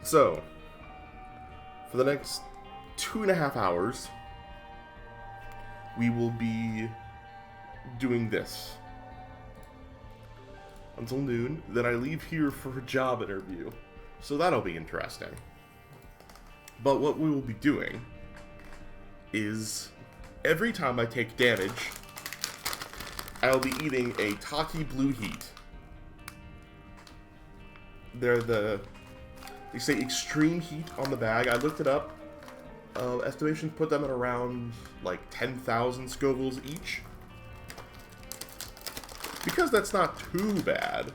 So, for the next 2.5 hours, we will be doing this until noon. Then I leave here for a job interview, so that'll be interesting. But what we will be doing is every time I take damage, I'll be eating a Taki Blue Heat. They say extreme heat on the bag. I looked it up. Estimations put them at around like 10,000 Scovilles each. Because that's not too bad.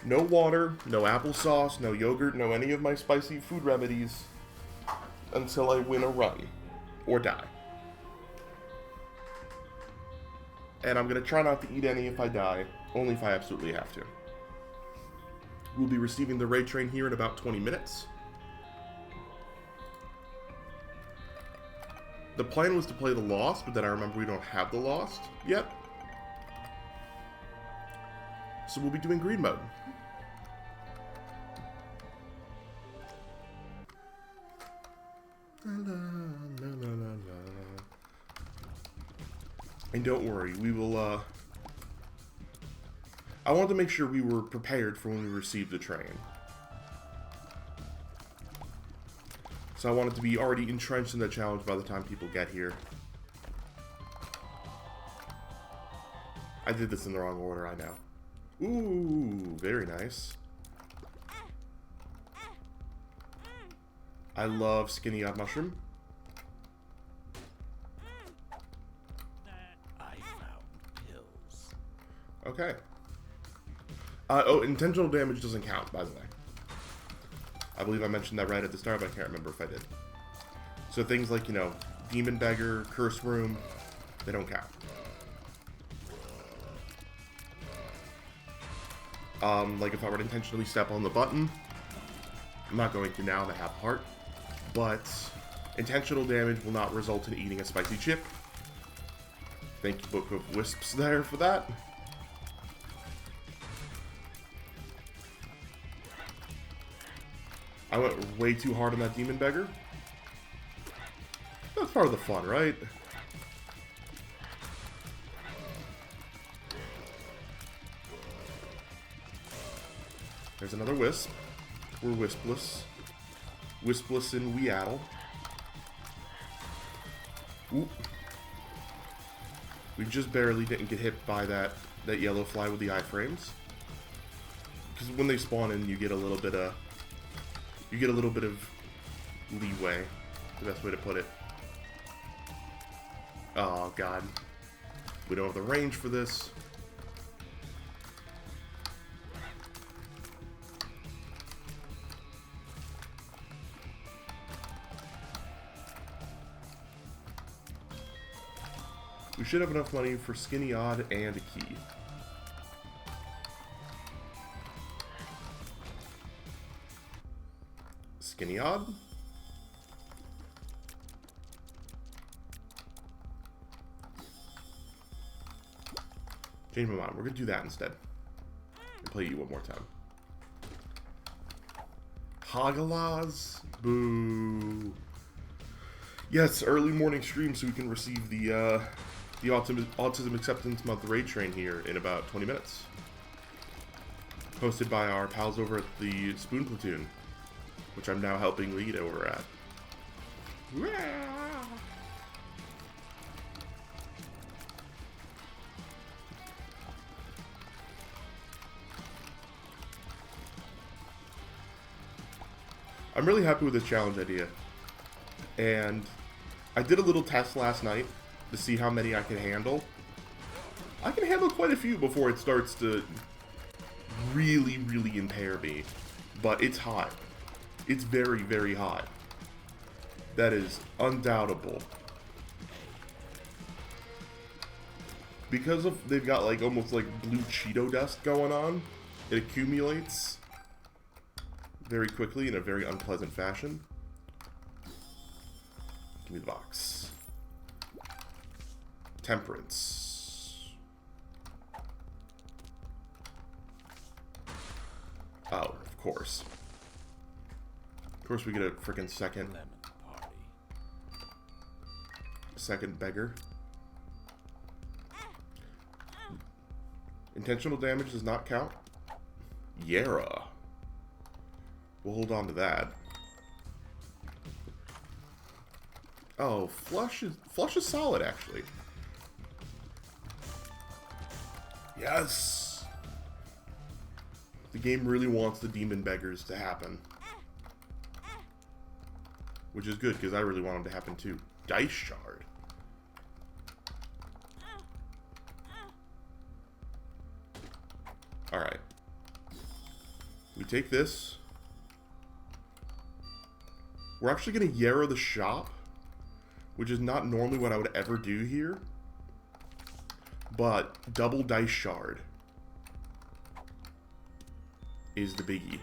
No water, no applesauce, no yogurt, no any of my spicy food remedies until I win a run or die. And I'm going to try not to eat any if I die, only if I absolutely have to. We'll be receiving the raid train here in about 20 minutes. The plan was to play the Lost, but then I remember we don't have the Lost yet. So we'll be doing green mode. And don't worry, we will, I wanted to make sure we were prepared for when we received the train. So I wanted to be already entrenched in the challenge by the time people get here. I did this in the wrong order, I know. Ooh, very nice. I love Skinny Odd Mushroom. I found pills. Okay. Oh, intentional damage doesn't count, by the way. I believe I mentioned that right at the start, but I can't remember if I did. So things like, you know, Demon Beggar, Curse Room, they don't count. Like if I were to intentionally step on the button, I'm not going to now that I have heart, but intentional damage will not result in eating a spicy chip. Thank you, Book of Wisps, there for that. I went way too hard on that Demon Beggar. That's part of the fun, right? There's another Wisp. We're Wispless. Wispless in Weaddle. Oop. We just barely didn't get hit by that yellow fly with the iframes. Because when they spawn in, you get a little bit of leeway, the best way to put it. Oh god. We don't have the range for this. We should have enough money for Skinny Odd and a key. Skinny Odd? Change my mind. We're gonna do that instead. And play you one more time. Hagalaz? Boo. Yes, early morning stream so we can receive the Autism Acceptance Month raid train here in about 20 minutes. Hosted by our pals over at the Spoon Platoon, which I'm now helping lead over at. I'm really happy with this challenge idea. And I did a little test last night to see how many I can handle. I can handle quite a few before it starts to really, really impair me. But it's hot. It's very, very hot. That is undoubtable. Because of they've got like almost like blue Cheeto dust going on, it accumulates very quickly in a very unpleasant fashion. Give me the box. Temperance. Oh, of course. Of course we get a freaking second Lemon party. beggar. Intentional damage does not count. Yara. We'll hold on to that. Oh, flush is solid actually. Yes. The game really wants the demon beggars to happen. Which is good, because I really want them to happen too. Dice shard. Alright. We take this. We're actually going to Yarrow the shop, which is not normally what I would ever do here. But double dice shard is the biggie.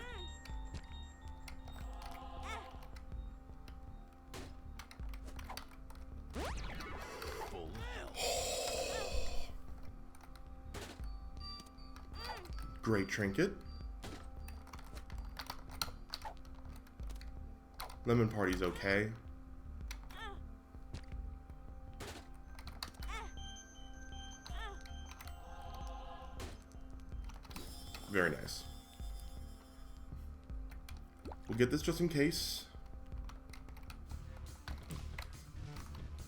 Full health. Great trinket. Lemon party's okay. Very nice. We'll get this just in case.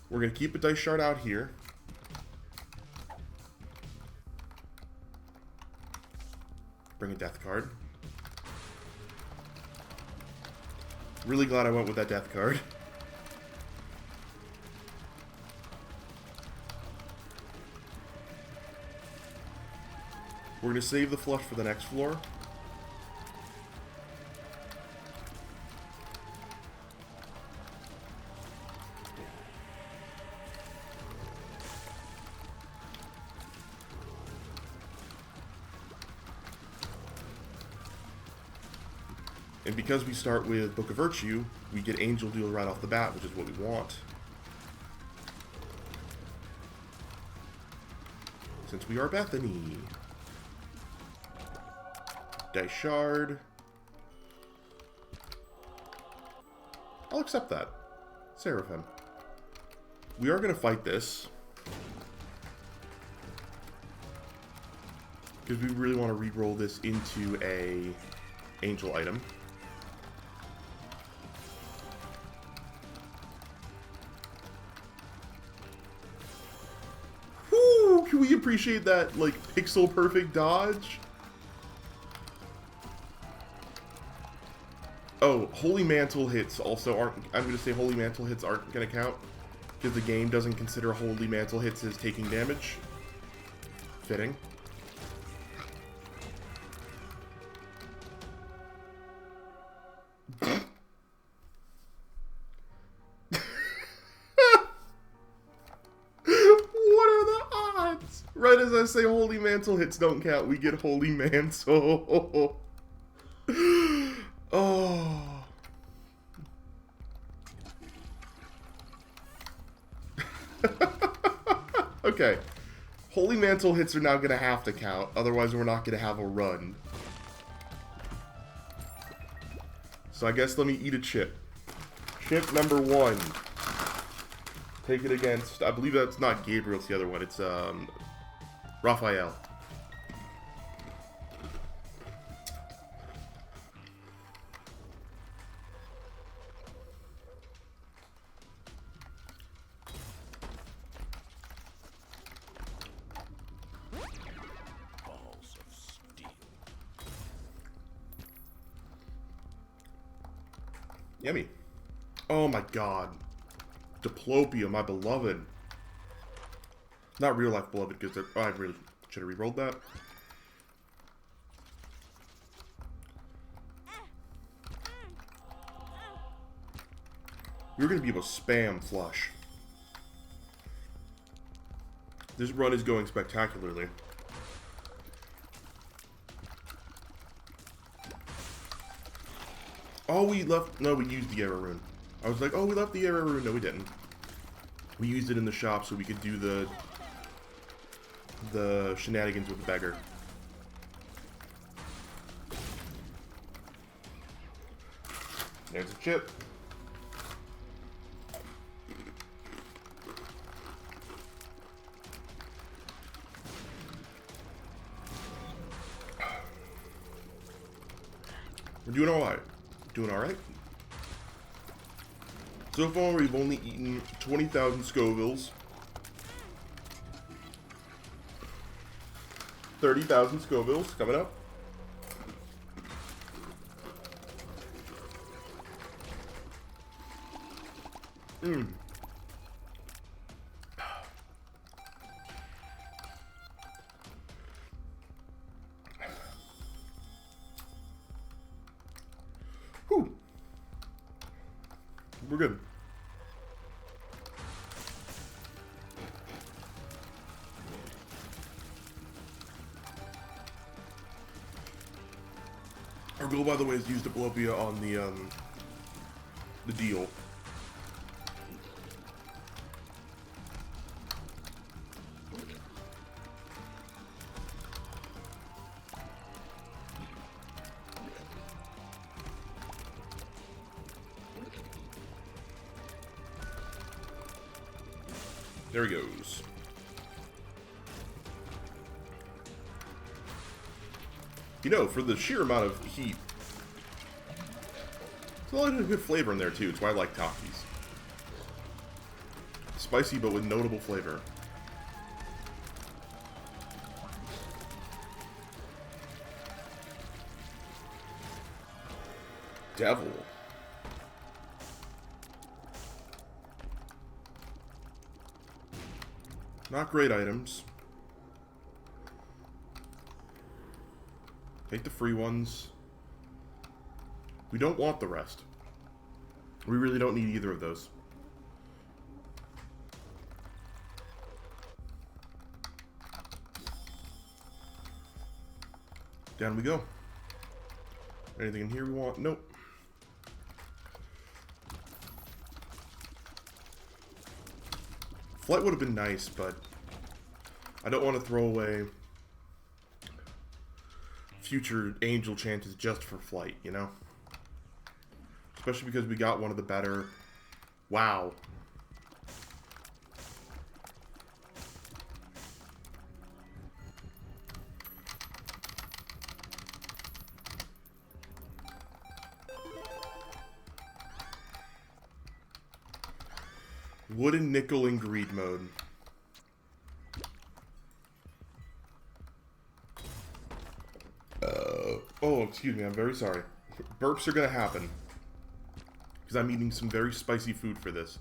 We're going to keep a dice shard out here. Bring a death card. Really glad I went with that death card. We're going to save the flush for the next floor. And because we start with Book of Virtue, we get Angel Deal right off the bat, which is what we want. Since we are Bethany. Dice shard. I'll accept that. Seraphim. We are going to fight this. Because we really want to re-roll this into a angel item. Whoo! Can we appreciate that, like, pixel perfect dodge? Oh, Holy Mantle hits also aren't... I'm going to say Holy Mantle hits aren't going to count. Because the game doesn't consider Holy Mantle hits as taking damage. Fitting. What are the odds? Right as I say Holy Mantle hits don't count, we get Holy Mantle. Oh. Okay. Holy Mantle hits are now going to have to count, otherwise we're not going to have a run. So I guess let me eat a chip. Chip number 1. Take it against, I believe that's not Gabriel, it's the other one, it's Raphael. Balls of steel. Yummy. Oh my god. Diplopia, my beloved. Not real life beloved, because oh, I really should have re-rolled that. We're going to be able to spam flush. This run is going spectacularly. Oh, we left... No, we used the error rune. I was like, oh, we left the error rune. No, we didn't. We used it in the shop so we could do the shenanigans with the beggar. There's a chip. We're doing alright. Doing alright. So far, we've only eaten 20,000 Scovilles. 30,000 Scovilles coming up. Mmm. Whew. We're good. Our goal, by the way, is to use Diplopia on the deal. There he goes. You know, for the sheer amount of heat, there's a lot of good flavor in there too. It's why I like Takis. Spicy, but with notable flavor. Devil. Not great items. Take the free ones. We don't want the rest. We really don't need either of those. Down we go. Anything in here we want? Nope. Flight would have been nice, but I don't want to throw away future angel chances just for flight, you know? Especially because we got one of the better... Wow. Wooden nickel in greed mode. Oh, excuse me, I'm very sorry. Burps are gonna happen. Because I'm eating some very spicy food for this.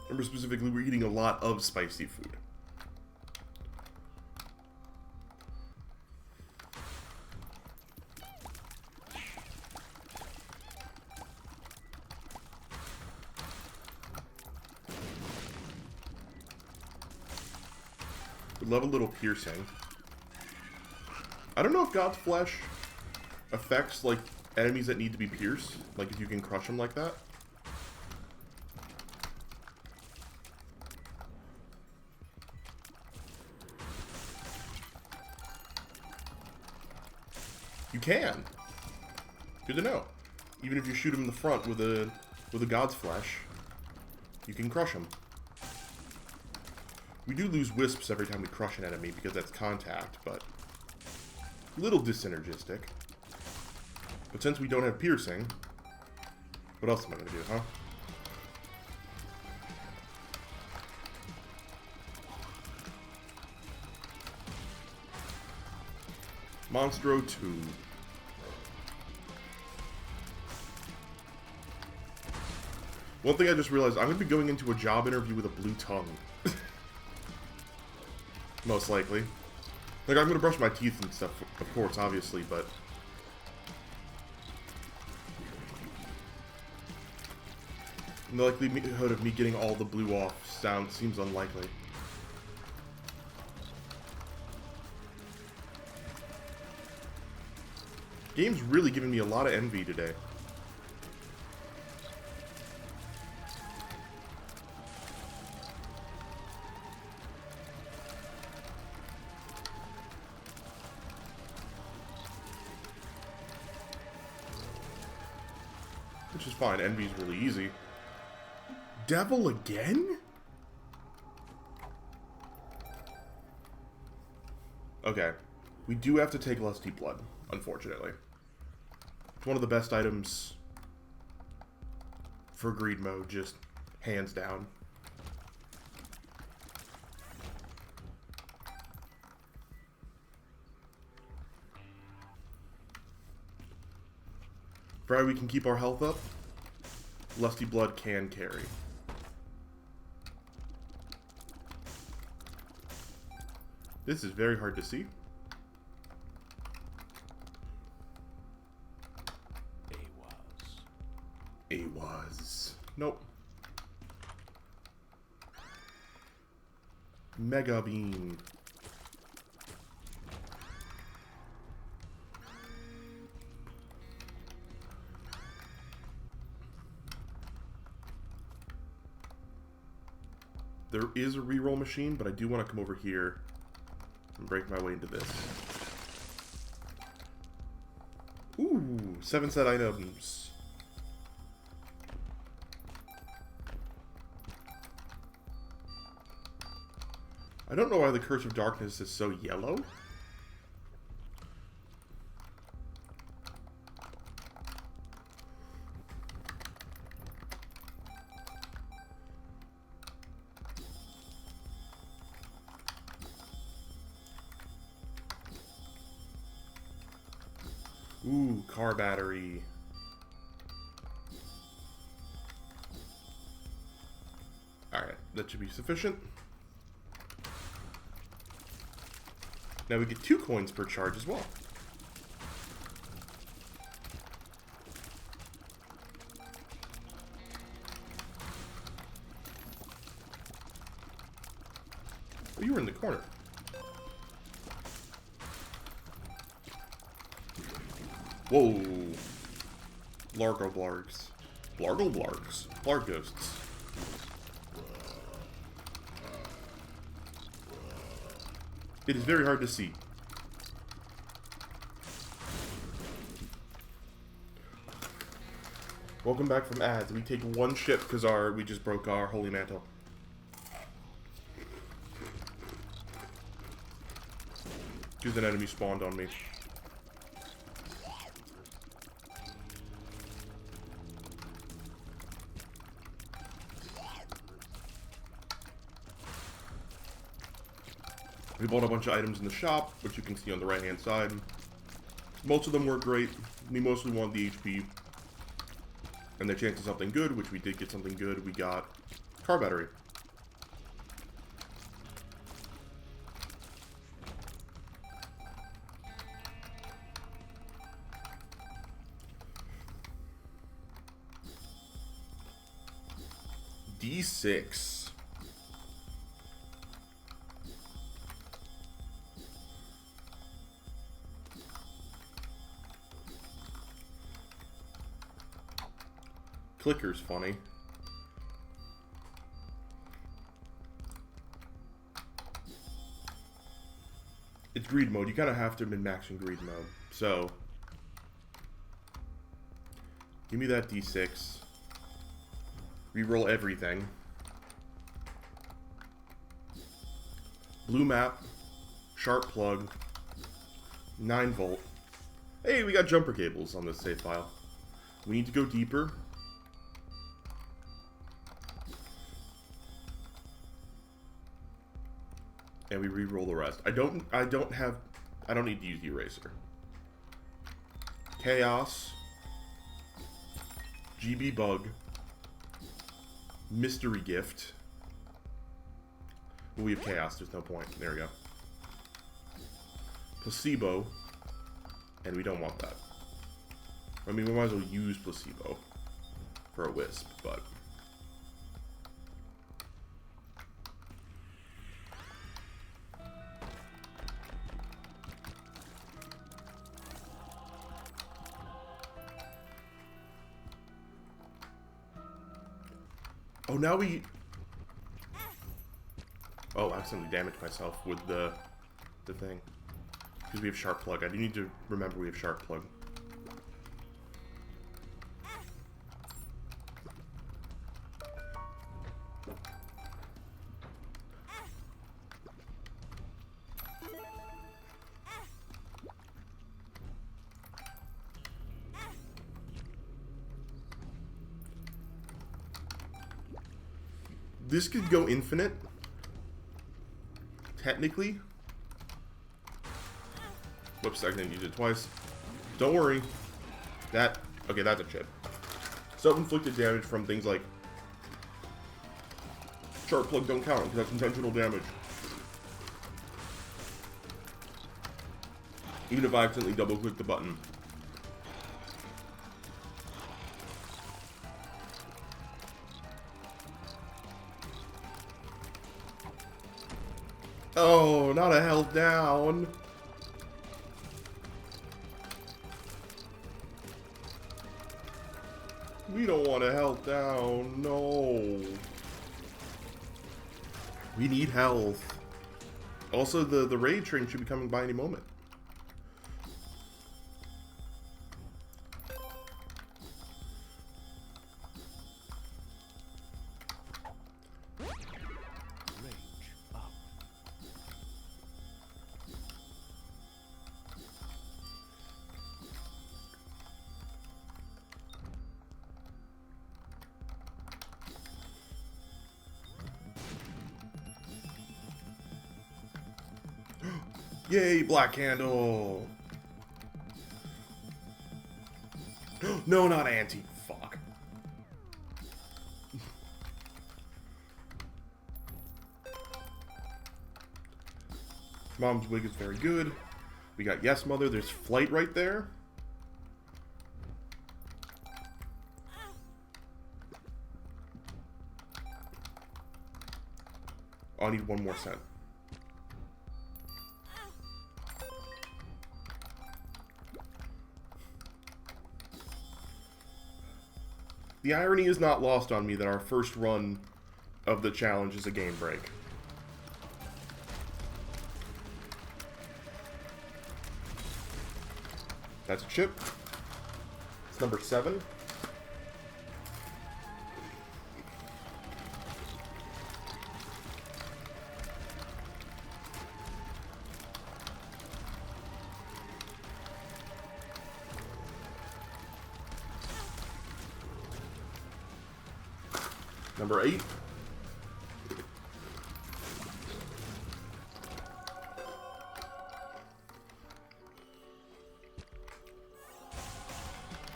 Remember specifically, we're eating a lot of spicy food. Would love a little piercing. I don't know if God's Flesh affects, like, enemies that need to be pierced. Like, if you can crush them like that. You can. Good to know. Even if you shoot him in the front with a God's Flesh, you can crush him. We do lose wisps every time we crush an enemy because that's contact, but a little dissynergistic. But since we don't have piercing, what else am I going to do, huh? Monstro 2. One thing I just realized, I'm going to be going into a job interview with a blue tongue. Most likely. Like, I'm going to brush my teeth and stuff, of course, obviously, but... the likelihood of me getting all the blue off seems unlikely. Game's really giving me a lot of envy today. which is fine. Envy's really easy. Devil again? Okay. We do have to take Lusty Blood, unfortunately. It's one of the best items for greed mode, just hands down. Provided we can keep our health up, Lusty Blood can carry. This is very hard to see. AWAS. Nope. Mega Beam. There is a reroll machine, but I do want to come over here and break my way into this. Ooh, 7 set items. I don't know why the Curse of Darkness is so yellow. Ooh, car battery. Alright, that should be sufficient. Now we get 2 coins per charge as well. Oh, you were in the corner. Whoa. Largo Blargs. Blargle Blargs. Blarg ghosts. It is very hard to see. Welcome back from ads. We take 1 ship because we just broke our Holy Mantle. Because an enemy spawned on me. We bought a bunch of items in the shop, which you can see on the right-hand side. Most of them were great. We mostly wanted the HP. And the chance of something good, which we did get something good. We got car battery. D6. Clicker's funny. It's greed mode. You kind of have to min-max in greed mode. So, give me that D6. Reroll everything. Blue map. Sharp plug. 9 volt. Hey, we got jumper cables on this save file. We need to go deeper. And we re-roll the rest. I don't need to use the eraser. Chaos. GB bug. Mystery gift. Well, we have chaos, there's no point. There we go. Placebo. And we don't want that. I mean, we might as well use placebo for a wisp, but oh, now we... Oh, I accidentally damaged myself with the thing. Because we have sharp plug. I do need to remember we have sharp plug. This could go infinite. Technically. Whoops, I didn't use it twice. Don't worry. That... Okay, that's a chip. Self-inflicted damage from things like... Sharp plug don't count because that's intentional damage. Even if I accidentally double-click the button. Oh, not a health down. We don't want a health down. No. We need health. Also, the raid train should be coming by any moment. Yay, black candle! No, not anti. Fuck. Mom's wig is very good. We got Yes Mother. There's Flight right there. Oh, I need one more cent. The irony is not lost on me that our first run of the challenge is a game break. That's a chip. It's number 7. Number 8.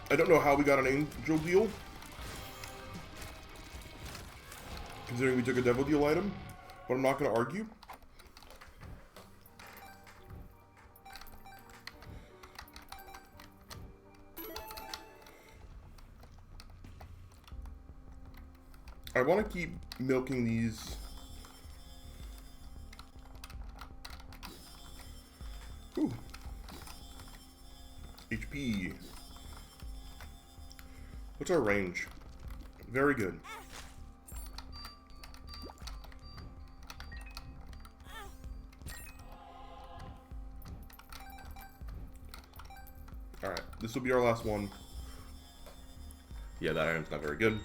I don't know how we got an angel deal, considering we took a devil deal item, but I'm not going to argue. I want to keep milking these. Ooh. HP. What's our range? Very good. Alright, this will be our last one. Yeah, that item's not very good.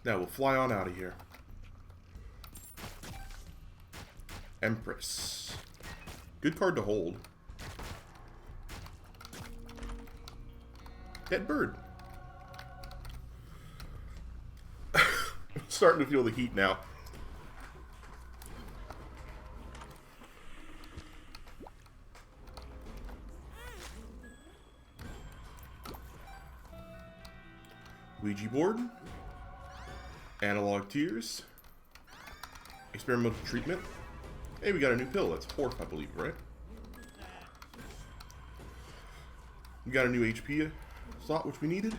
Now we'll fly on out of here. Empress. Good card to hold. Dead bird. Starting to feel the heat now. Ouija board. Analog tears. Experimental treatment. Hey, we got a new pill. That's 4th, I believe, right? We got a new HP slot, which we needed.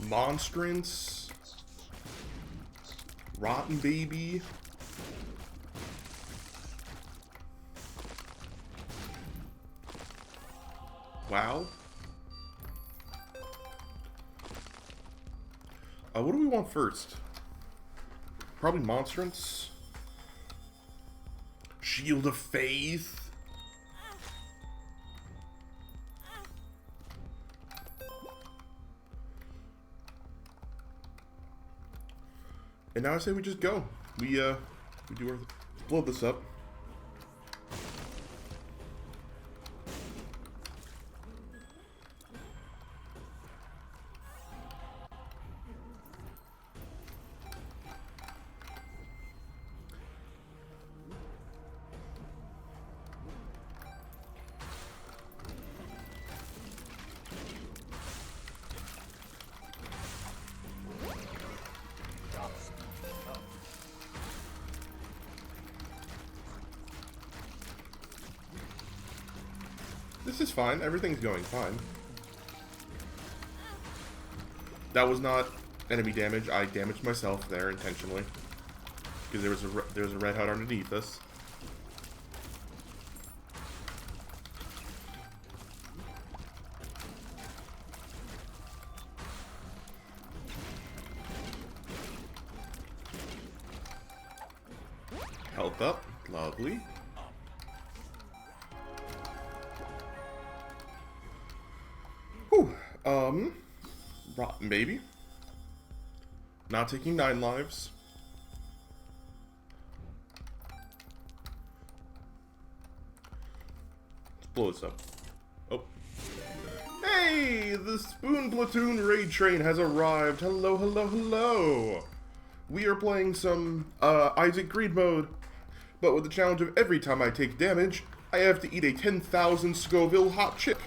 Monstrance. Rotten Baby. Wow. What do we want first? Probably Monstrance. Shield of Faith. And now I say we just go. We do our... Blow this up. This is fine. Everything's going fine. That was not enemy damage. I damaged myself there intentionally because there was a red hut underneath us. Health up. Lovely. Rotten baby. Not taking 9 lives. Let's blow this up. Oh. Hey! The Spoon Platoon raid train has arrived. Hello, hello, hello! We are playing some Isaac Greed mode, but with the challenge of every time I take damage, I have to eat a 10,000 Scoville hot chip.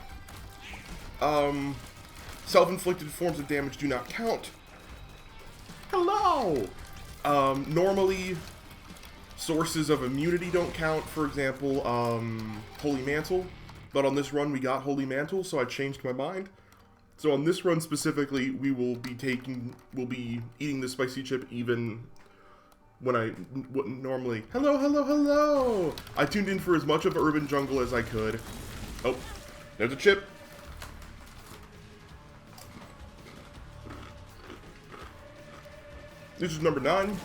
Self-inflicted forms of damage do not count. Hello! Normally, sources of immunity don't count. For example, Holy Mantle. But on this run, we got Holy Mantle, so I changed my mind. So on this run specifically, we'll be eating the spicy chip even when I wouldn't normally. Hello, hello, hello! I tuned in for as much of Urban Jungle as I could. Oh, there's a chip. This is number 9.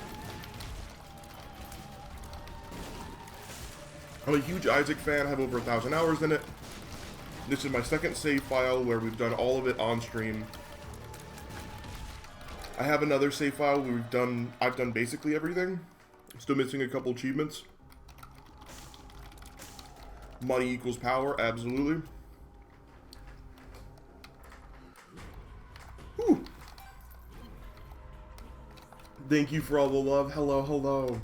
I'm a huge Isaac fan, have over 1,000 hours in it. This is my second save file where we've done all of it on stream. I have another save file where I've done basically everything. I'm still missing a couple achievements. Money equals power, absolutely. Whew. Thank you for all the love. Hello, hello.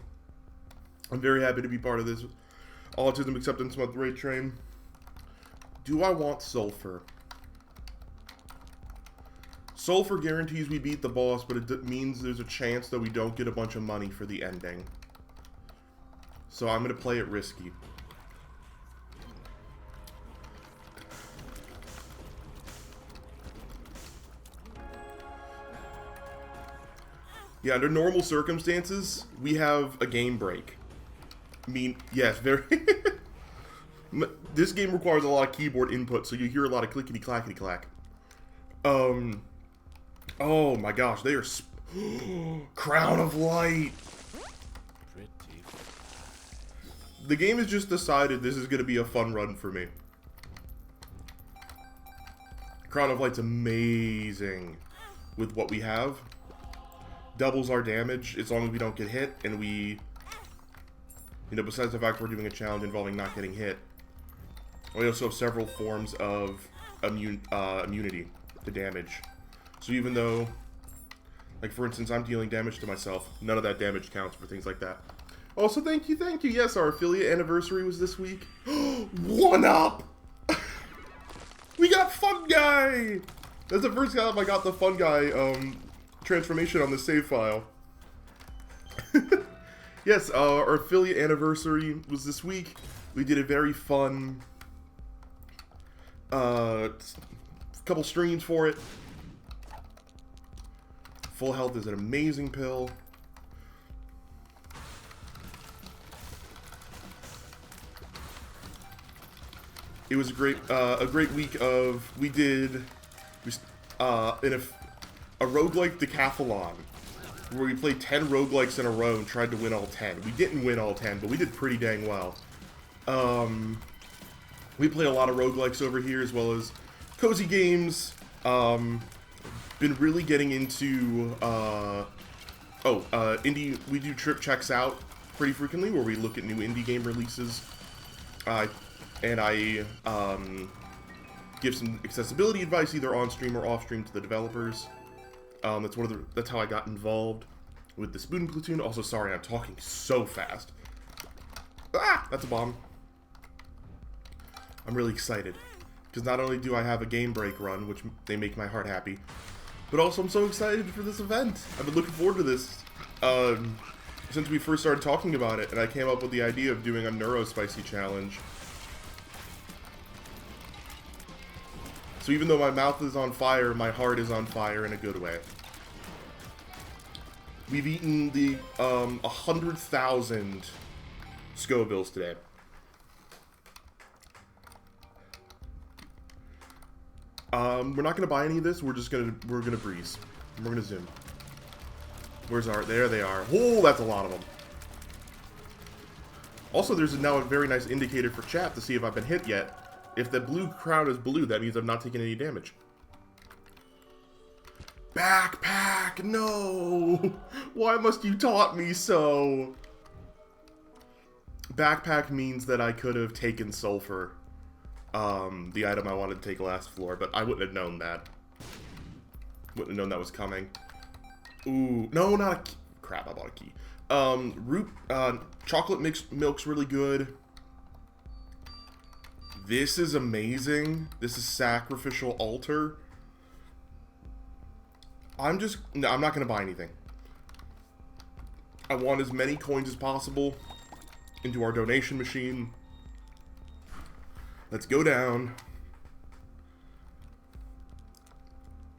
I'm very happy to be part of this Autism Acceptance Month raid train. Do I want sulfur? Sulfur guarantees we beat the boss, but it means there's a chance that we don't get a bunch of money for the ending. So I'm going to play it risky. Yeah, under normal circumstances, we have a game break. I mean, yes, very... This game requires a lot of keyboard input, so you hear a lot of clickety-clackety-clack. Oh my gosh, they are... Crown of Light! Pretty. The game has just decided this is going to be a fun run for me. Crown of Light's amazing with what we have. Doubles our damage as long as we don't get hit, and we, you know, besides the fact we're doing a challenge involving not getting hit, we also have several forms of immunity to damage. So even though, like for instance, I'm dealing damage to myself, none of that damage counts for things like that. Also, thank you, thank you. Yes, our affiliate anniversary was this week. 1-up! We got Fun Guy! That's the first time I got the Fun Guy, transformation on the save file. Yes, our affiliate anniversary was this week. We did a very fun couple streams for it. Full health is an amazing pill. It was a great week of, we did in a roguelike decathlon, where we played 10 roguelikes in a row and tried to win all 10. We didn't win all 10, but we did pretty dang well. We play a lot of roguelikes over here, as well as cozy games. Been really getting into Oh, we do trip checks out pretty frequently where we look at new indie game releases. And I give some accessibility advice either on stream or off stream to the developers. That's how I got involved with the Spoon Platoon. Also, sorry, I'm talking so fast. Ah, that's a bomb. I'm really excited because not only do I have a game break run, which they make my heart happy, but also I'm so excited for this event. I've been looking forward to this since we first started talking about it, and I came up with the idea of doing a Neurospicy challenge. So even though my mouth is on fire, my heart is on fire in a good way. We've eaten the 100,000 Scovilles today. We're not gonna buy any of this. We're gonna breeze. We're gonna zoom. Where's our? There they are. Oh, that's a lot of them. Also, there's now a very nice indicator for chat to see if I've been hit yet. If the blue crown is blue, that means I've not taken any damage. Backpack, no! Why must you taunt me so? Backpack means that I could have taken sulfur, the item I wanted to take last floor, but I wouldn't have known that. Wouldn't have known that was coming. Ooh, no, not a key. Crap, I bought a key. Chocolate milk's really good. This is amazing. This is Sacrificial Altar. I'm not gonna buy anything. I want as many coins as possible into our donation machine. Let's go down.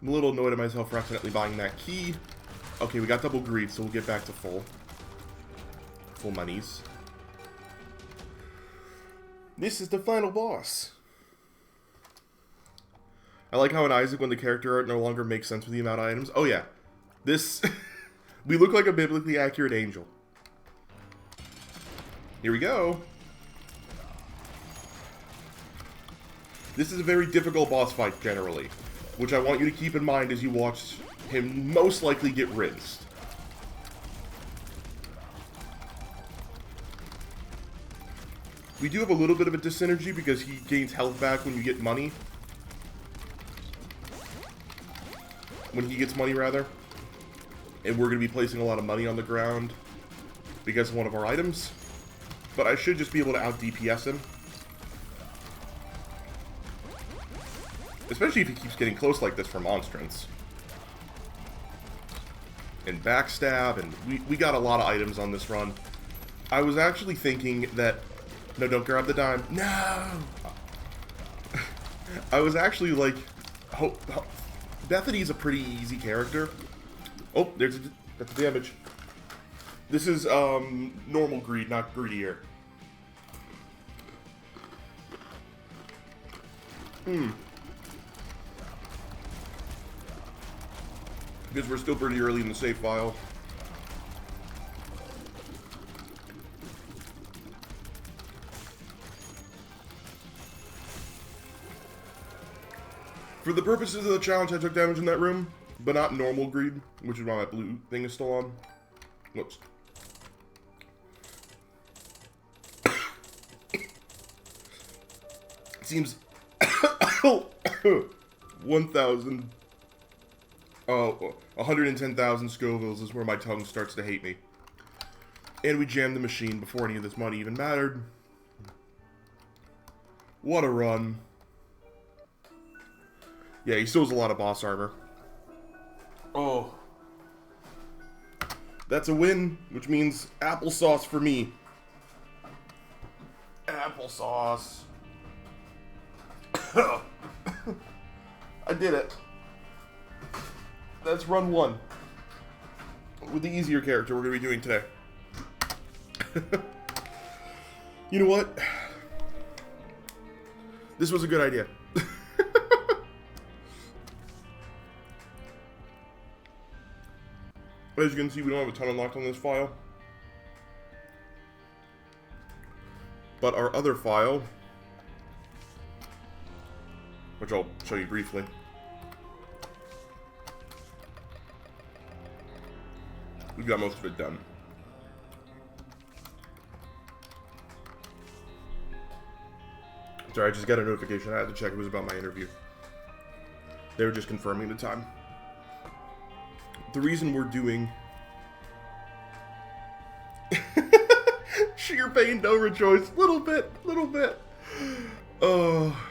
I'm a little annoyed at myself for accidentally buying that key. Okay, we got double greed, so we'll get back to full monies. This is the final boss. I like how in Isaac, when the character art no longer makes sense with the amount of items. Oh yeah, this we look like a biblically accurate angel. Here we go. This is a very difficult boss fight generally, which I want you to keep in mind as you watch him most likely get rinsed. We do have a little bit of a dyssynergy because he gains health back when you get money. When he gets money, rather. And we're going to be placing a lot of money on the ground because of one of our items. But I should just be able to out-DPS him. Especially if he keeps getting close like this for Monstrance. And Backstab, and we got a lot of items on this run. I was actually thinking that... No, don't grab the dime. No! I was actually like... Bethany's a pretty easy character. Oh, that's the damage. This is normal greed, not greedier. Because we're still pretty early in the save file. For the purposes of the challenge, I took damage in that room, but not normal greed, which is why my blue thing is still on. Whoops. It seems 110,000 Scovilles is where my tongue starts to hate me. And we jammed the machine before any of this money even mattered. What a run. Yeah, he still has a lot of boss armor. Oh. That's a win, which means applesauce for me. Applesauce. I did it. That's run 1. With the easier character we're going to be doing today. You know what? This was a good idea. As you can see, we don't have a ton unlocked on this file. But our other file, which I'll show you briefly, We got most of it done. Sorry, I just got a notification. I had to check. It was about my interview. They were just confirming the time. The reason we're doing... Sheer pain, no rejoice. Little bit. Oh...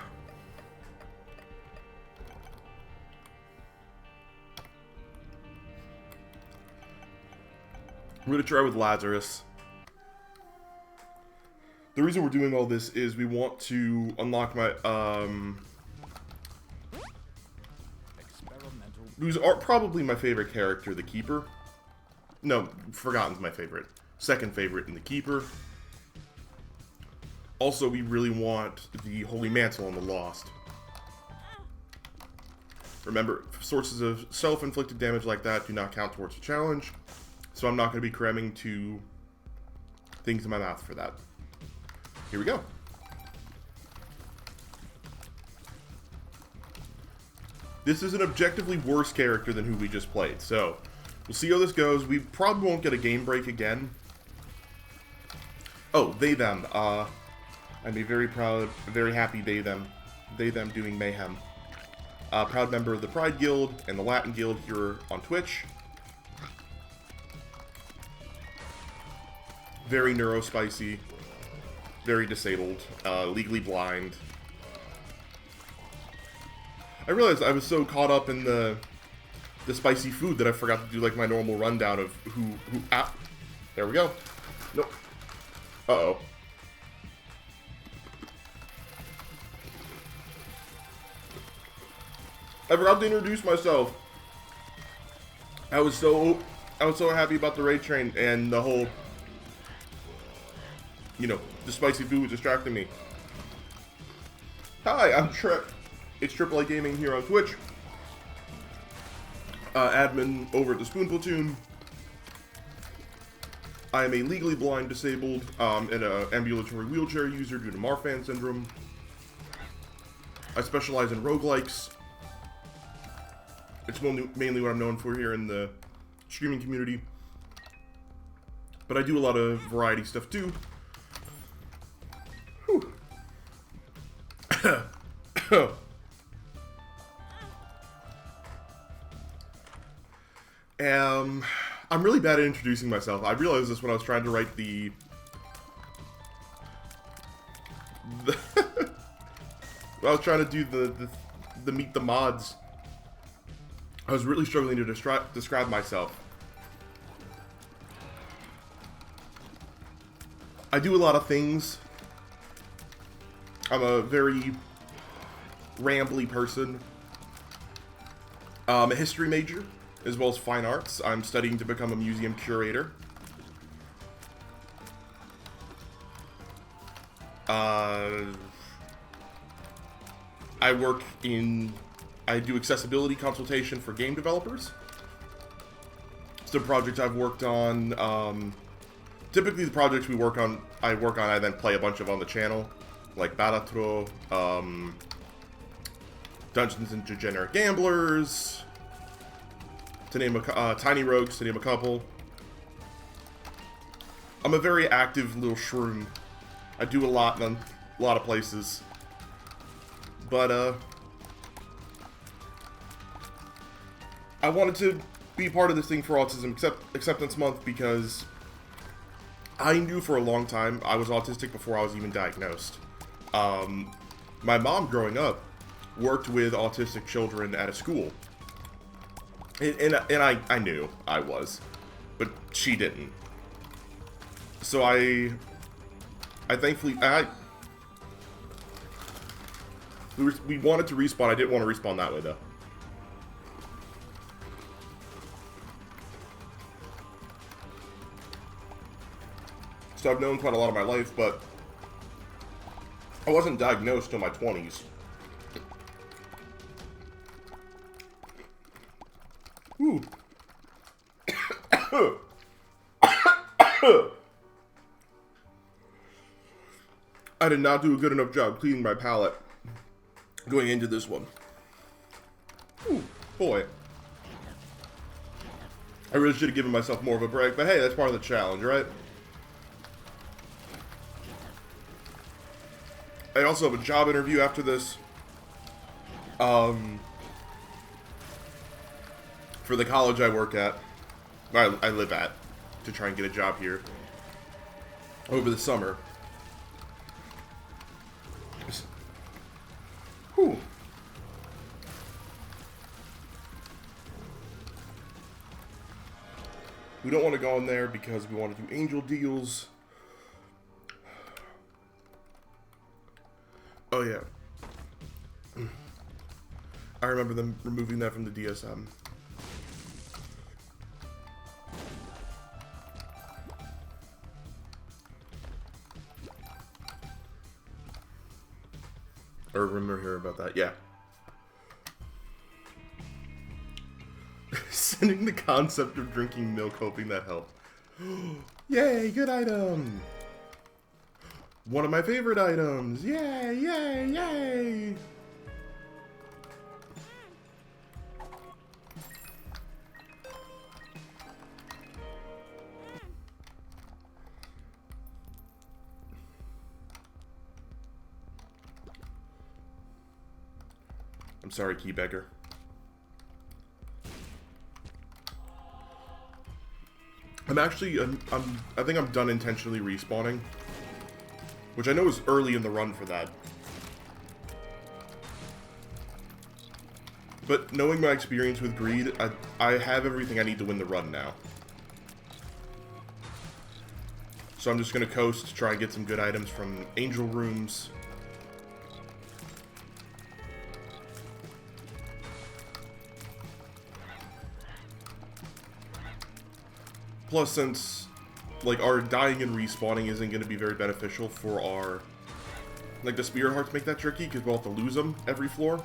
I'm going to try with Lazarus. The reason we're doing all this is we want to unlock my, who's probably my favorite character, the Keeper. No, Forgotten's my favorite. Second favorite in the Keeper. Also, we really want the Holy Mantle and the Lost. Remember, sources of self-inflicted damage like that do not count towards the challenge. So I'm not going to be cramming 2 things in my mouth for that. Here we go. This is an objectively worse character than who we just played, so we'll see how this goes. We probably won't get a game break again. Oh, they, them. I'm a very proud, very happy they, them. They, them doing mayhem. Proud member of the Pride Guild and the Latin Guild here on Twitch. Very neurospicy, very disabled, legally blind. I realized I was so caught up in the spicy food that I forgot to do like my normal rundown of who there we go. Nope. Uh-oh. I forgot to introduce myself. I was so happy about the raid train and the whole, you know, the spicy food was distracting me. Hi, I'm Trip. It's Triple A Gaming here on Twitch. Admin over at the Spoon Platoon. I am a legally blind, disabled, and an ambulatory wheelchair user due to Marfan syndrome. I specialize in roguelikes. It's mainly what I'm known for here in the streaming community. But I do a lot of variety stuff too. I'm really bad at introducing myself. I realized this when I was trying to write the when I was trying to do the meet the mods. I was really struggling to describe myself. I do a lot of things. I'm a very rambly person. I'm a history major, as well as fine arts. I'm studying to become a museum curator. I do accessibility consultation for game developers. Some projects I've worked on, typically the projects I then play a bunch of on the channel, like Balatro, Dungeons and Degenerate Gamblers, to name Tiny Rogues, to name a couple. I'm a very active little shroom. I do a lot in a lot of places. But, I wanted to be part of this thing for Autism Acceptance Month because I knew for a long time I was autistic before I was even diagnosed. My mom, growing up, worked with autistic children at a school. And I knew I was, but she didn't. So I thankfully, we wanted to respawn. I didn't want to respawn that way, though. So I've known quite a lot of my life, but I wasn't diagnosed till my 20s. Ooh. I did not do a good enough job cleaning my palate going into this one. Ooh, boy. I really should have given myself more of a break, but hey, that's part of the challenge, right? I also have a job interview after this. For the college I work at, I live at, to try and get a job here over the summer. Whew. We don't want to go in there because we want to do angel deals. Oh yeah. I remember them removing that from the DSM. I remember hearing about that, yeah. Sending the concept of drinking milk, hoping that helped. Yay, good item! One of my favorite items! Yay, yay, yay! I'm sorry, Keybeggar. I think I'm done intentionally respawning. Which I know is early in the run for that. But knowing my experience with Greed, I have everything I need to win the run now. So I'm just going to coast to try and get some good items from angel rooms. Plus, since like our dying and respawning isn't going to be very beneficial for our, like the Spirit Hearts make that tricky because we'll have to lose them every floor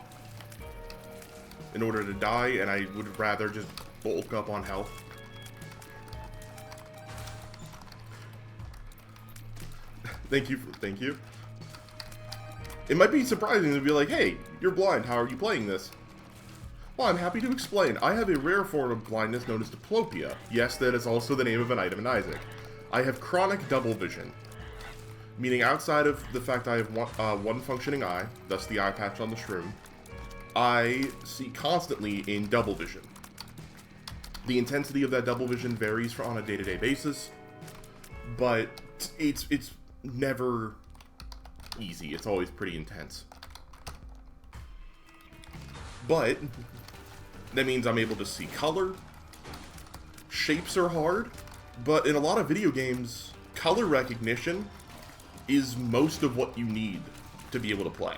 in order to die, and I would rather just bulk up on health. Thank you. Thank you. It might be surprising to be like, hey, you're blind, how are you playing this? Well, I'm happy to explain. I have a rare form of blindness known as diplopia. Yes, that is also the name of an item in Isaac. I have chronic double vision, meaning outside of the fact I have one functioning eye, thus the eye patch on the shroom, I see constantly in double vision. The intensity of that double vision varies on a day-to-day basis, but it's never easy. It's always pretty intense. But that means I'm able to see color. Shapes are hard, but in a lot of video games, color recognition is most of what you need to be able to play.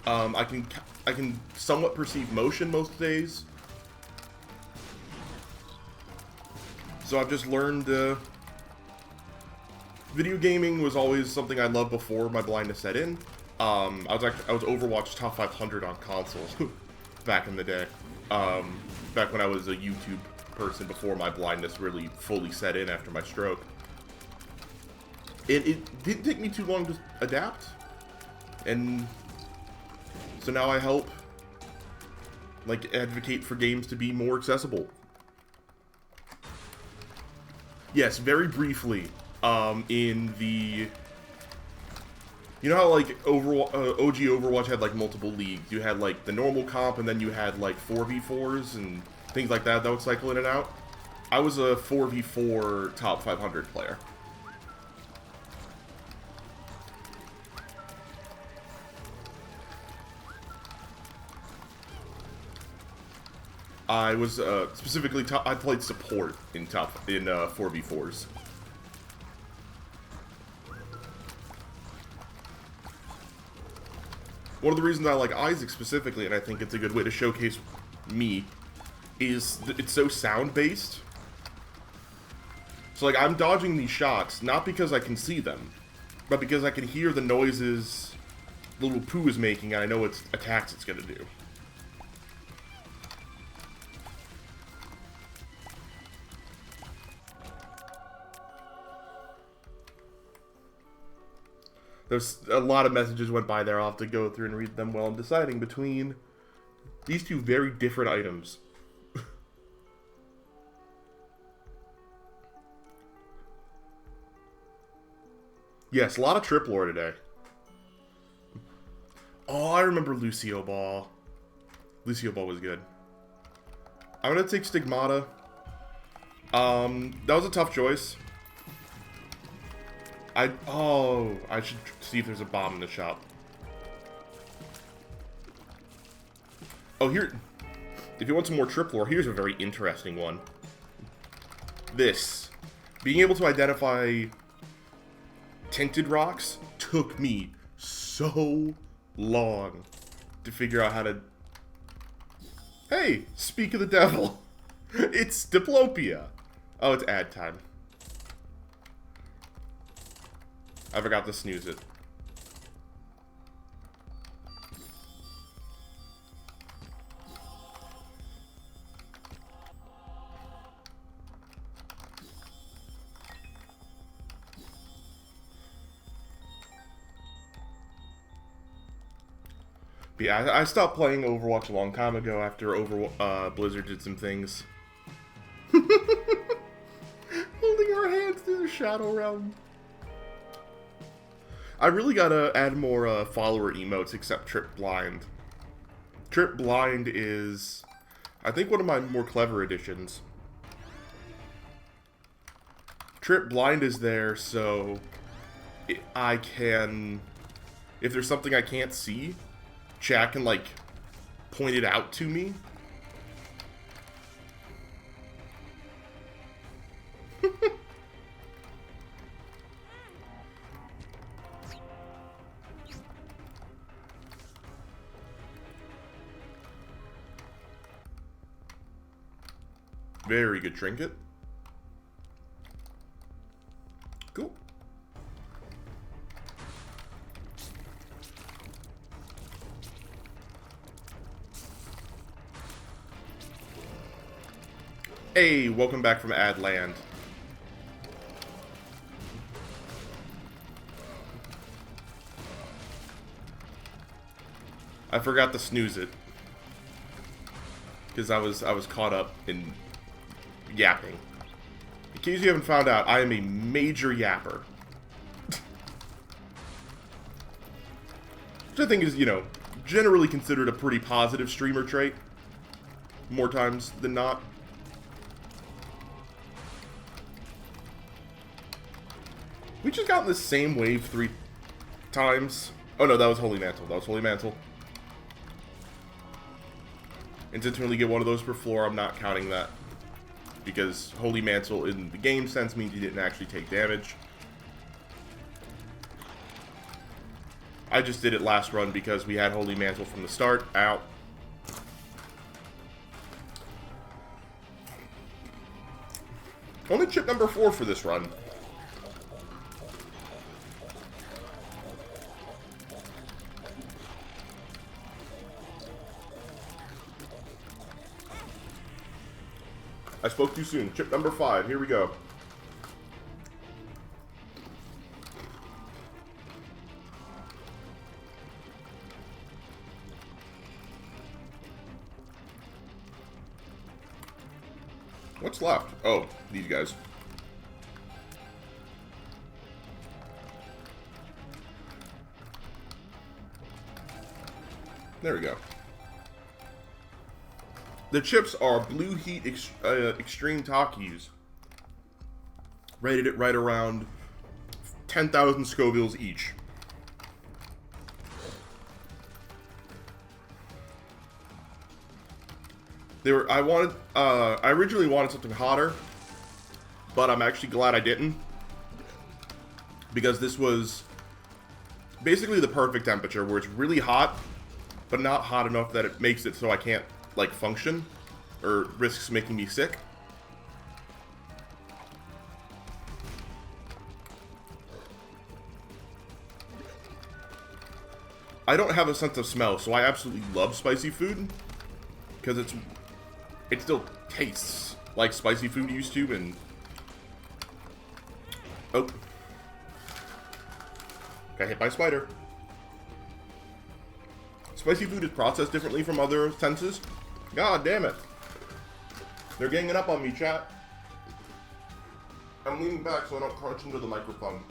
I can somewhat perceive motion most days, so I've just learned. Video gaming was always something I loved before my blindness set in. I was Overwatch top 500 on consoles back in the day. Back when I was a YouTube person before my blindness really fully set in after my stroke. It didn't take me too long to adapt, and so now I help like advocate for games to be more accessible. Yes, very briefly, in the, you know how like OG Overwatch had like multiple leagues. You had like the normal comp, and then you had like 4v4s and things like that would cycle in and out. I was a 4v4 top 500 player. I was specifically I played support in 4v4s. One of the reasons I like Isaac specifically, and I think it's a good way to showcase me, is it's so sound-based. So like I'm dodging these shots, not because I can see them, but because I can hear the noises little poo is making, and I know what attacks it's gonna do. There's a lot of messages went by there. I'll have to go through and read them while I'm deciding between these two very different items. Yes, a lot of trip lore today. Oh, I remember Lucio Ball. Lucio Ball was good. I'm gonna take Stigmata. That was a tough choice. I should see if there's a bomb in the shop. Oh, here, if you want some more trip lore, here's a very interesting one. This. Being able to identify tinted rocks took me so long to figure out how to... Hey, speak of the devil. It's Diplopia. Oh, it's ad time. I forgot to snooze it. But yeah, I stopped playing Overwatch a long time ago after Blizzard did some things. Holding our hands through the Shadow Realm. I really gotta add more follower emotes except Trip Blind. Trip Blind is, I think, one of my more clever additions. Trip Blind is there so I can, if there's something I can't see, chat can, like, point it out to me. Very good trinket. Cool. Hey, welcome back from Ad Land. I forgot to snooze it because I was caught up in yapping. In case you haven't found out, I am a major yapper. Which I think is, you know, generally considered a pretty positive streamer trait. More times than not. We just got in the same wave 3 times. Oh no, that was Holy Mantle. That was Holy Mantle. And since we only get one of those per floor, I'm not counting that. Because Holy Mantle in the game sense means you didn't actually take damage. I just did it last run because we had Holy Mantle from the start. Out. Only chip number 4 for this run. I spoke too soon. Chip number 5. Here we go. What's left? Oh, these guys. There we go. The chips are Blue Heat Extreme Takis. Rated at right around 10,000 Scovilles each. They were. I originally wanted something hotter, but I'm actually glad I didn't, because this was basically the perfect temperature where it's really hot, but not hot enough that it makes it so I can't, like, function or risks making me sick. I don't have a sense of smell, so I absolutely love spicy food because it still tastes like spicy food used to. And oh, got hit by a spider. Spicy food is processed differently from other senses. God damn it. They're ganging up on me, chat. I'm leaning back so I don't crunch into the microphone.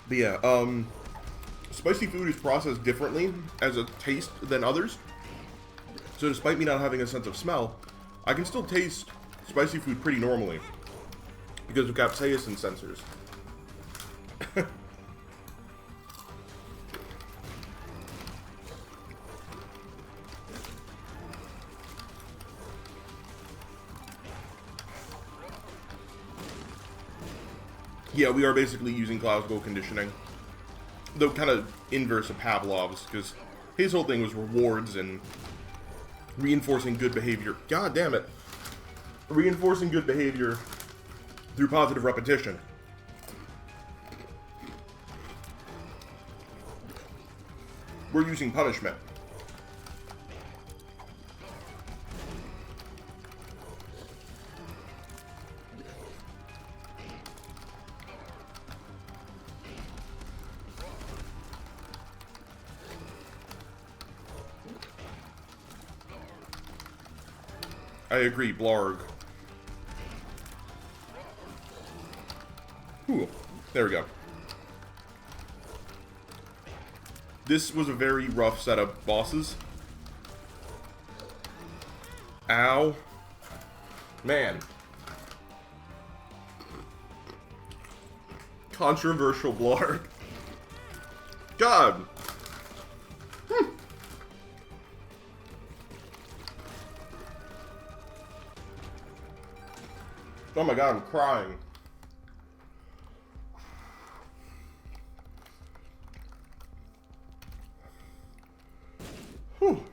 But yeah, spicy food is processed differently as a taste than others. So despite me not having a sense of smell, I can still taste spicy food pretty normally because of capsaicin sensors. Yeah, we are basically using classical conditioning. Though kind of inverse of Pavlov's, because his whole thing was rewards and reinforcing good behavior. God damn it. Reinforcing good behavior through positive repetition. We're using punishment. I agree, Blarg. Ooh, there we go. This was a very rough set of bosses. Ow. Man. Controversial Blarg. God. Oh my god, I'm crying. Whew.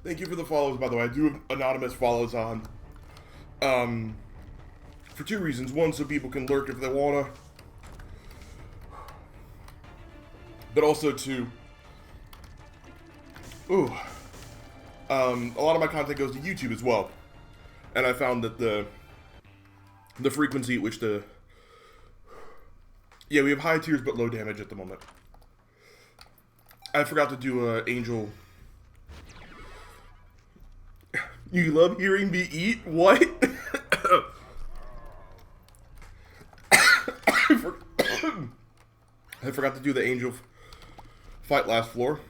Thank you for the follows, by the way. I do have anonymous follows on. For two reasons. One, so people can lurk if they wanna. But also two. Ooh. A lot of my content goes to YouTube as well. And I found that the frequency at which the... Yeah, we have high tiers but low damage at the moment. I forgot to do Angel... You love hearing me eat? What? I forgot to do the Angel fight last floor.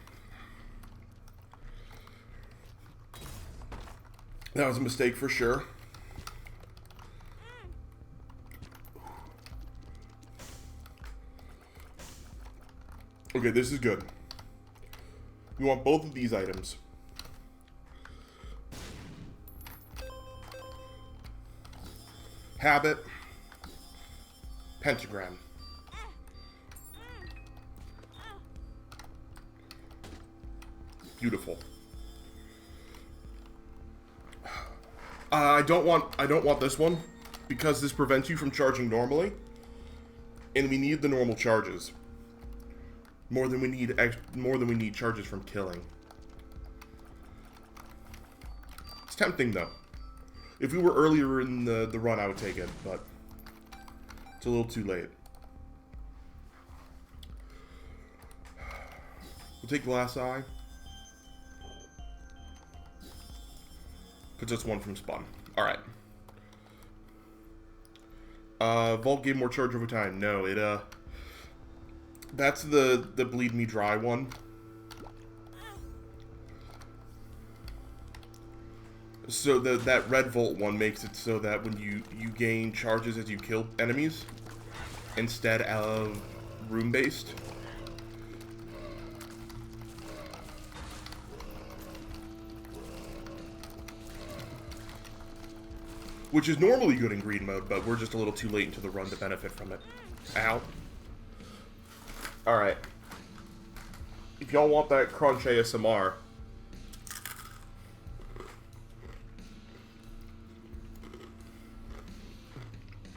That was a mistake for sure. Okay, this is good. We want both of these items. Habit. Pentagram. Beautiful. I don't want this one because this prevents you from charging normally, and we need the normal charges more than we need charges from killing. It's tempting though. If we were earlier in the run, I would take it, but it's a little too late. We'll take Glass Eye. Puts us one from spawn. Alright. Vault gave more charge over time. No, it, that's the Bleed Me Dry one. So that red Vault one makes it so that when you gain charges as you kill enemies, instead of room-based. Which is normally good in green mode, but we're just a little too late into the run to benefit from it. Ow. Alright. If y'all want that crunch ASMR...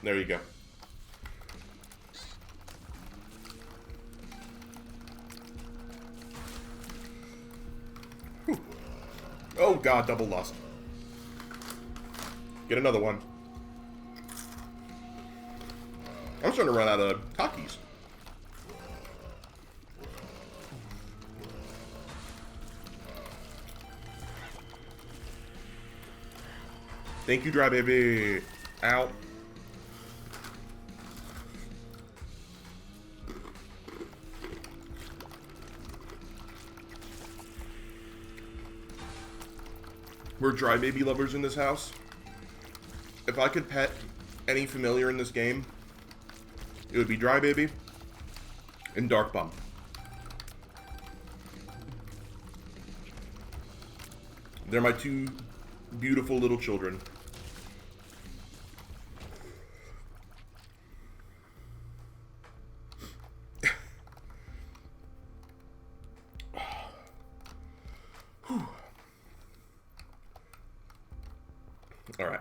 There you go. Whew. Oh god, double lust. Get another one. I'm starting to run out of hotkeys. Thank you, Dry Baby. Ow. We're dry baby lovers in this house. If I could pet any familiar in this game, it would be Dry Baby and Dark Bum. They're my two beautiful little children. All right.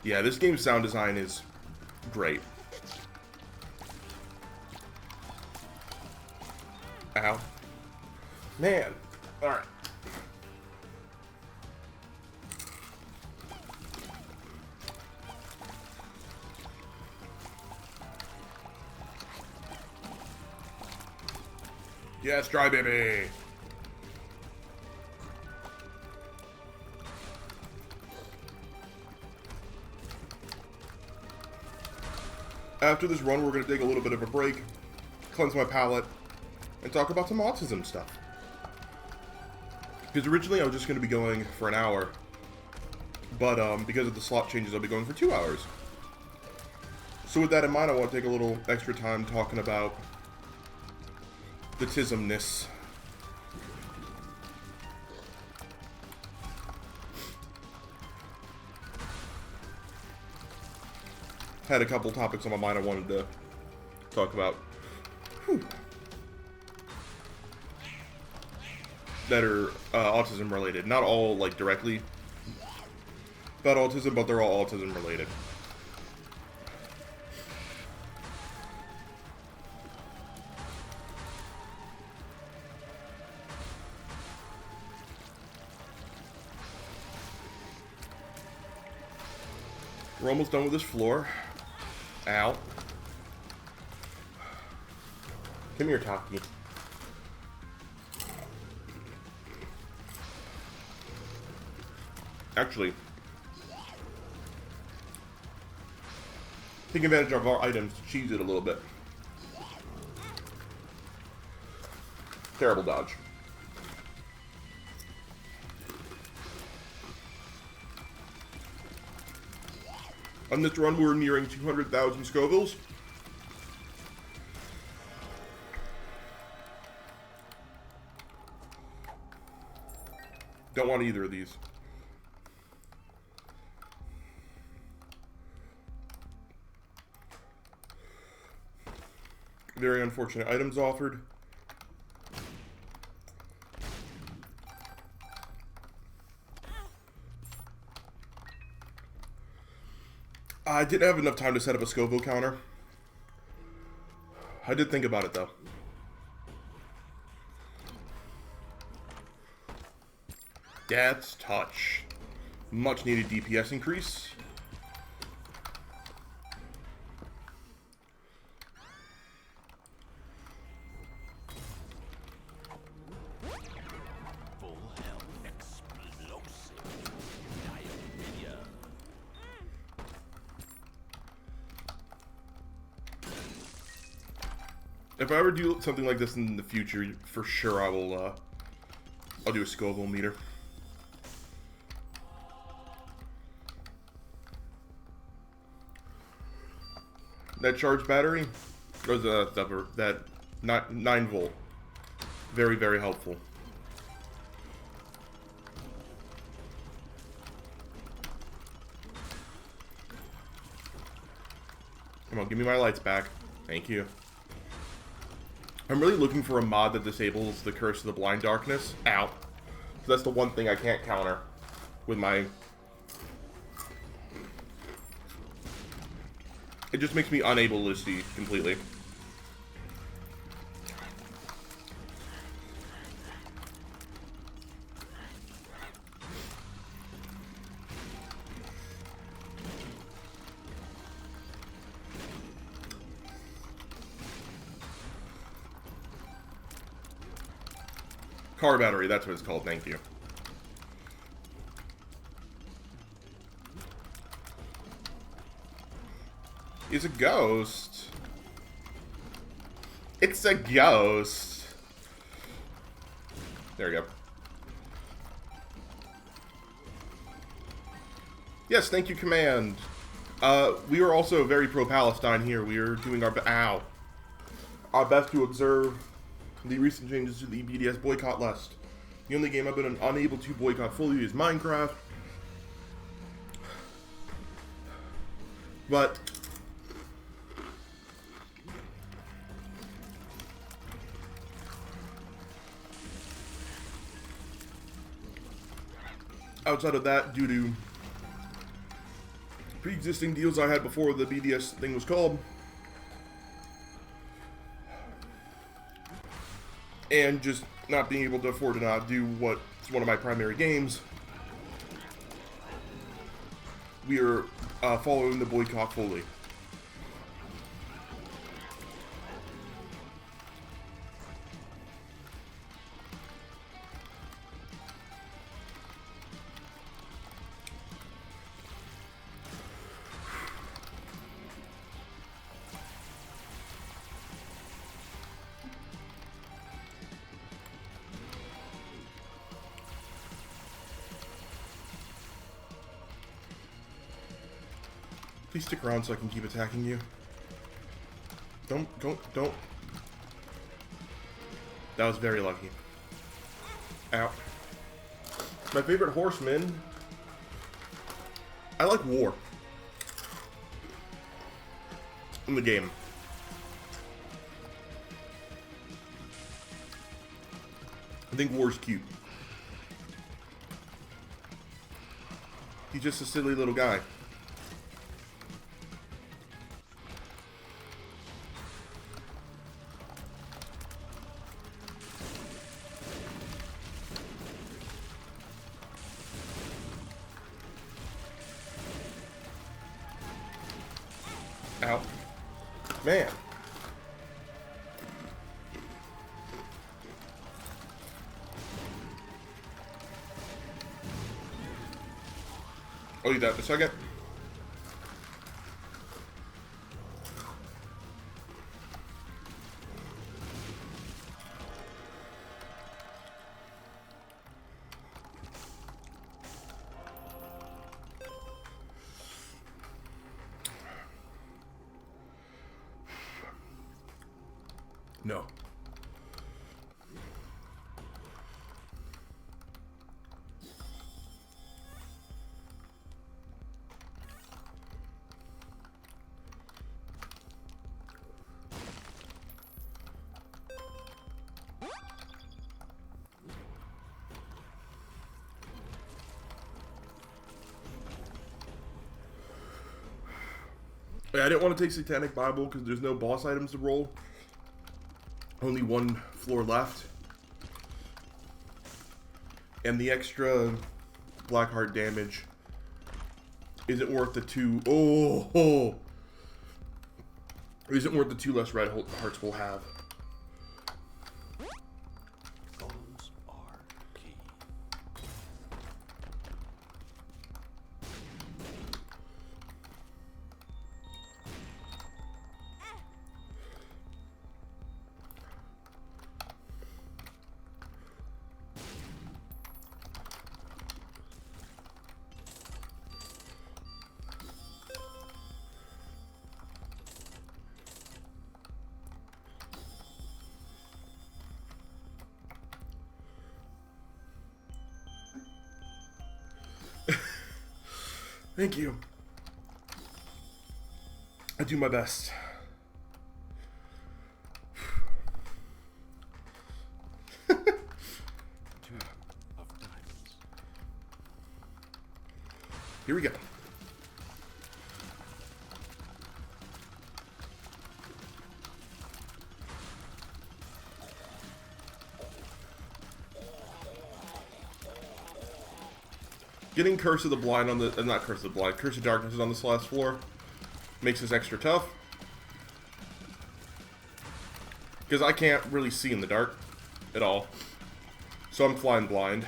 Yeah, this game's sound design is great. Ow. Man. Alright. Yes, Dry Baby. After this run, we're going to take a little bit of a break, cleanse my palate, and talk about some autism stuff. Because originally I was just going to be going for an hour, but because of the slot changes, I'll be going for 2 hours. So with that in mind, I want to take a little extra time talking about the tismness. Had a couple topics on my mind I wanted to talk about. Whew. That are autism related. Not all like directly about autism, but they're all autism related. We're almost done with this floor. Ow. Come here, Taki. Actually, take advantage of our items to cheese it a little bit. Terrible dodge. On this run, we're nearing 200,000 Scovilles. Don't want either of these. Very unfortunate items offered. I didn't have enough time to set up a Scoville counter. I did think about it though. Death's Touch. Much needed DPS increase. Full health, explosive diarrhea. If I ever do something like this in the future, for sure I will, I'll do a Scoville meter. That charged battery, or that 9 volt, very, very helpful. Come on, give me my lights back. Thank you. I'm really looking for a mod that disables the Curse of the Blind Darkness. Ow. So that's the one thing I can't counter with my... It just makes me unable to see completely. Car battery, that's what it's called, thank you. Is a ghost. It's a ghost. There we go. Yes, thank you, Command. We are also very pro-Palestine here. We are doing our best to observe the recent changes to the BDS boycott list. The only game I've been unable to boycott fully is Minecraft. But outside of that, due to pre-existing deals I had before the BDS thing was called, and just not being able to afford to not do what's one of my primary games, we are following the boycott fully. Please stick around so I can keep attacking you. Don't. That was very lucky. Ow. My favorite horseman. I like war. In the game. I think war's cute. He's just a silly little guy. Ow. Man. I'll eat that in a second. No. I didn't want to take Satanic Bible because there's no boss items to roll. Only one floor left. And the extra Blackheart damage isn't worth the two. Isn't worth the two less red hearts we'll have. Bones are key. Thank you. I do my best. Two of diamonds. Here we go. Getting Curse of the Blind on the... not Curse of the Blind. Curse of Darkness is on this last floor. Makes this extra tough. Because I can't really see in the dark. At all. So I'm flying blind.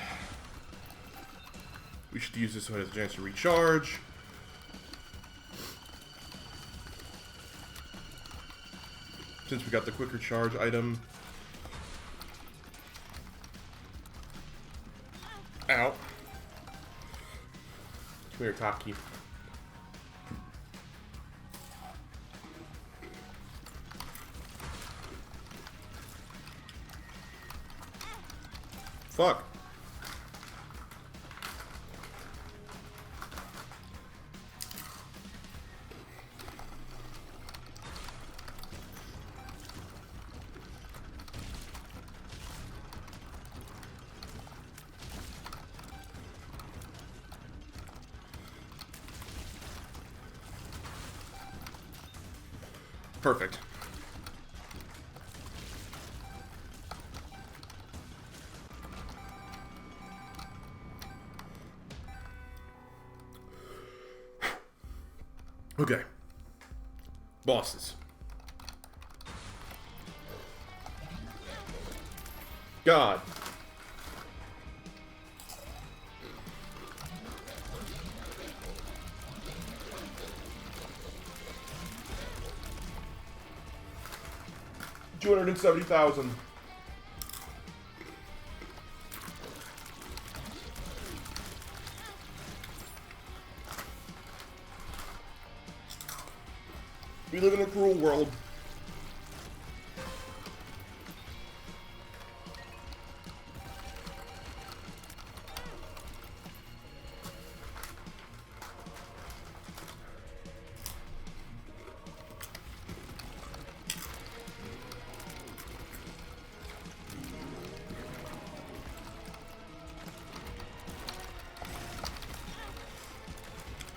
We should use this so it has a chance to recharge. Since we got the quicker charge item. Ow. Come here, Taki. Fuck. Perfect. Okay. Bosses. God. $270,000. We live in a cruel world.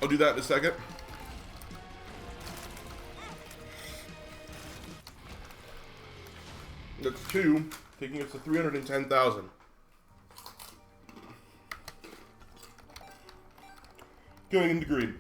I'll do that in a second. That's 2, taking us to 310,000. Going into green.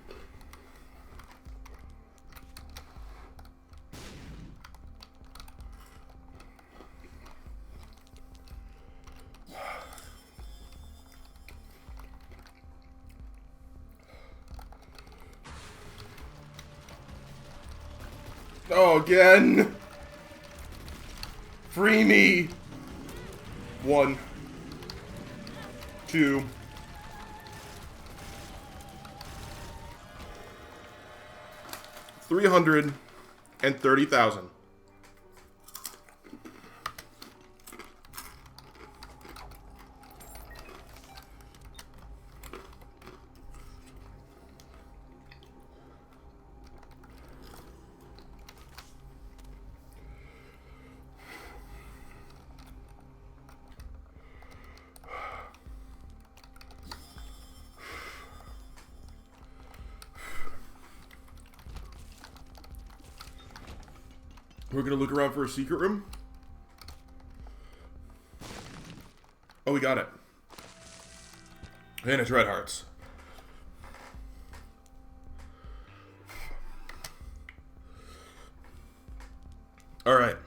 Oh, again! Free me! 1, 2, 330,000. We're gonna look around for a secret room. Oh, we got it. And it's red hearts. All right.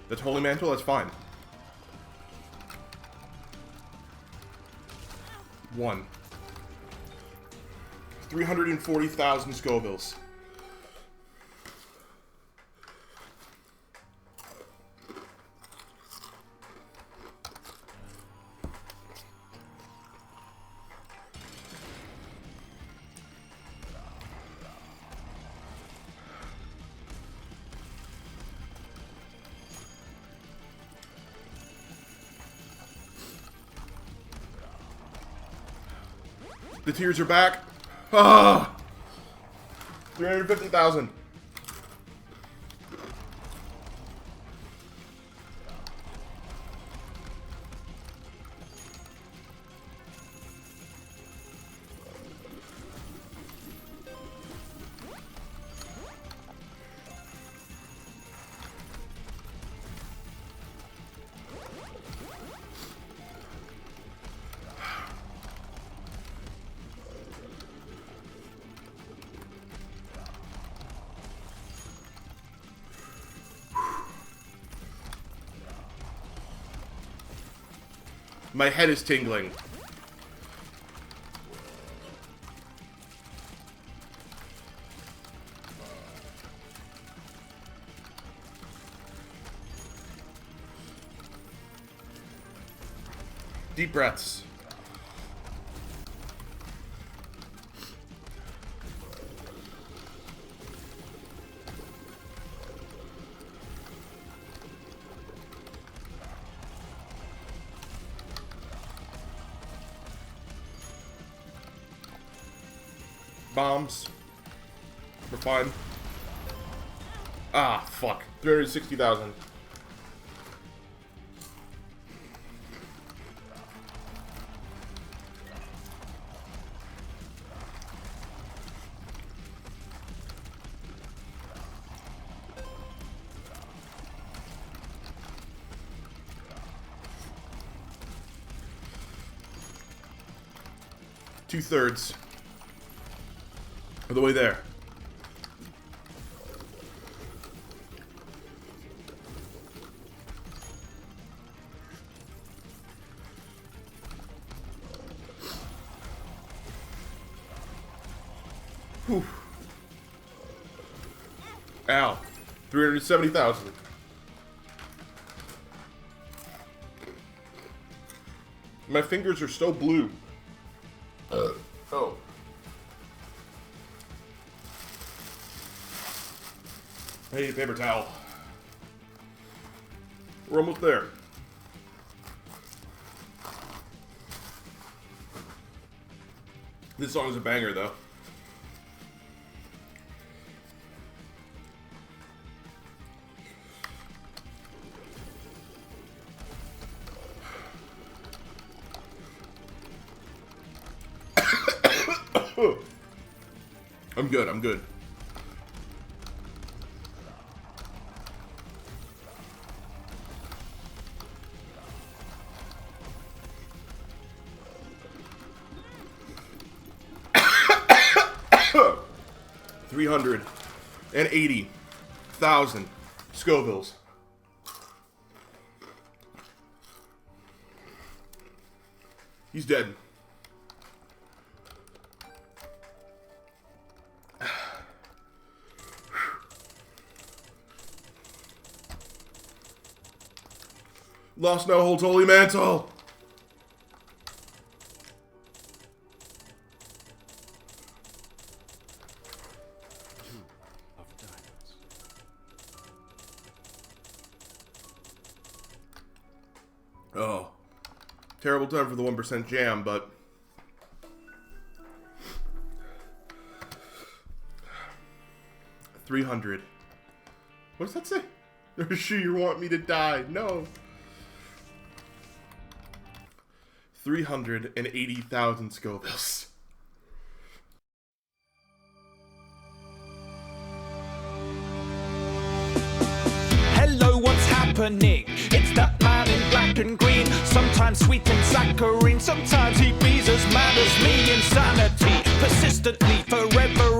That's Holy Mantle, that's fine. 1. 340,000 Scovilles. The tears are back. Ah, 350,000. My head is tingling. Deep breaths. Bombs. We're fine. Ah, fuck. 360,000. Two-thirds of the way there. Whew. Ow. 370,000. My fingers are so blue. Oh. Hey, paper towel. We're almost there. This song is a banger, though. I'm good, I'm good. $380,000 Scovilles. He's dead. Lost no holds holy mantle. Of diamonds. Oh. Terrible time for the 1% jam, but... $300. What does that say? You want me to die? No. 380,000 Scovilles. Hello, what's happening? It's that man in black and green. Sometimes sweet and saccharine. Sometimes he be as mad as me. Insanity, persistently, forever